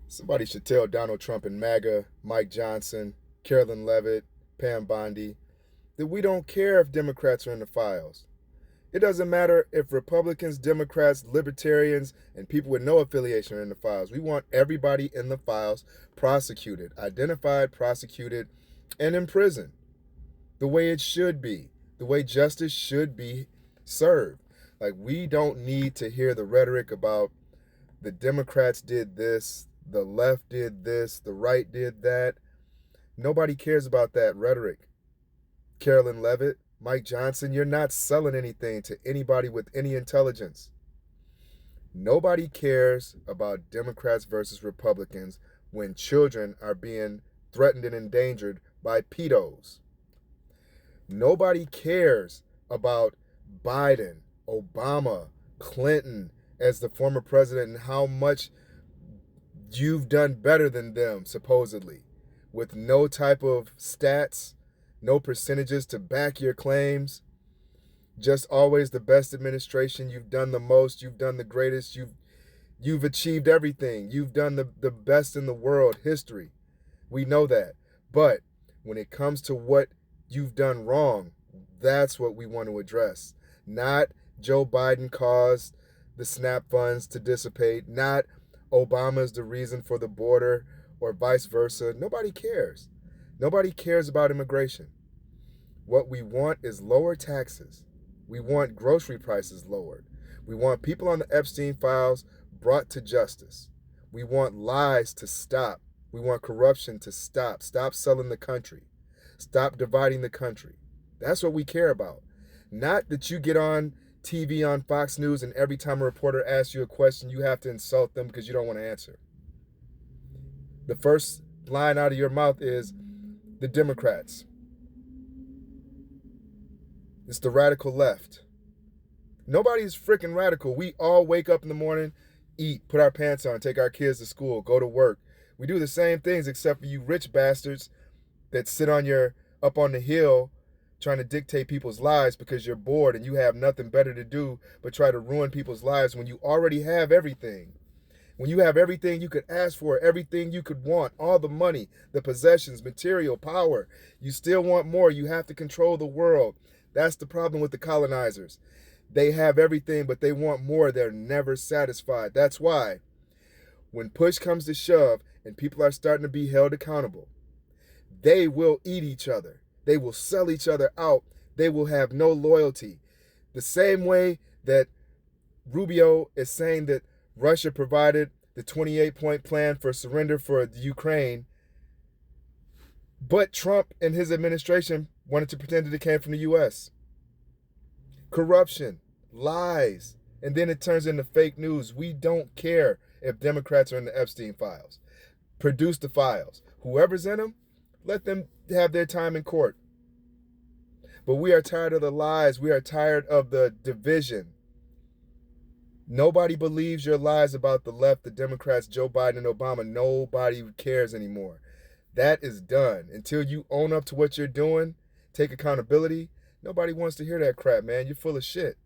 Somebody should tell Donald Trump and MAGA, Mike Johnson, Carolyn Levitt, Pam Bondi, that we don't care if Democrats are in the files. It doesn't matter if Republicans, Democrats, Libertarians, and people with no affiliation are in the files. We want everybody in the files prosecuted, identified, prosecuted, and in prison. The way it should be, the way justice should be served. Like, we don't need to hear the rhetoric about the Democrats did this, the left did this, the right did that. Nobody cares about that rhetoric. Carolyn Levitt, Mike Johnson, you're not selling anything to anybody with any intelligence. Nobody cares about Democrats versus Republicans when children are being threatened and endangered by pedos. Nobody cares about Biden, Obama, Clinton as the former president and how much you've done better than them, supposedly, with no type of stats, no percentages to back your claims. Just always the best administration. You've done the most. You've done the greatest. You've achieved everything. You've done the best in the world, history. We know that. But when it comes to what you've done wrong, that's what we want to address. Not Joe Biden caused the SNAP funds to dissipate. Not Obama's the reason for the border or vice versa. Nobody cares. Nobody cares about immigration. What we want is lower taxes. We want grocery prices lowered. We want people on the Epstein files brought to justice. We want lies to stop. We want corruption to stop. Stop selling the country. Stop dividing the country. That's what we care about. Not that you get on TV on Fox News and every time a reporter asks you a question, you have to insult them because you don't want to answer. The first line out of your mouth is the Democrats. It's the radical left. Nobody's freaking radical. We all wake up in the morning, eat, put our pants on, take our kids to school, go to work. We do the same things except for you rich bastards that sit up on the hill trying to dictate people's lives because you're bored and you have nothing better to do but try to ruin people's lives when you already have everything. When you have everything you could ask for, everything you could want, all the money, the possessions, material, power, you still want more. You have to control the world. That's the problem with the colonizers. They have everything, but they want more. They're never satisfied. That's why when push comes to shove and people are starting to be held accountable, they will eat each other. They will sell each other out. They will have no loyalty. The same way that Rubio is saying that Russia provided the 28-point plan for surrender for the Ukraine, but Trump and his administration wanted to pretend that it came from the U.S. Corruption, lies, and then it turns into fake news. We don't care if Democrats are in the Epstein files. Produce the files. Whoever's in them, let them have their time in court. But we are tired of the lies. We are tired of the division. Nobody believes your lies about the left, the Democrats, Joe Biden, and Obama. Nobody cares anymore. That is done. Until you own up to what you're doing, take accountability, nobody wants to hear that crap, man. You're full of shit.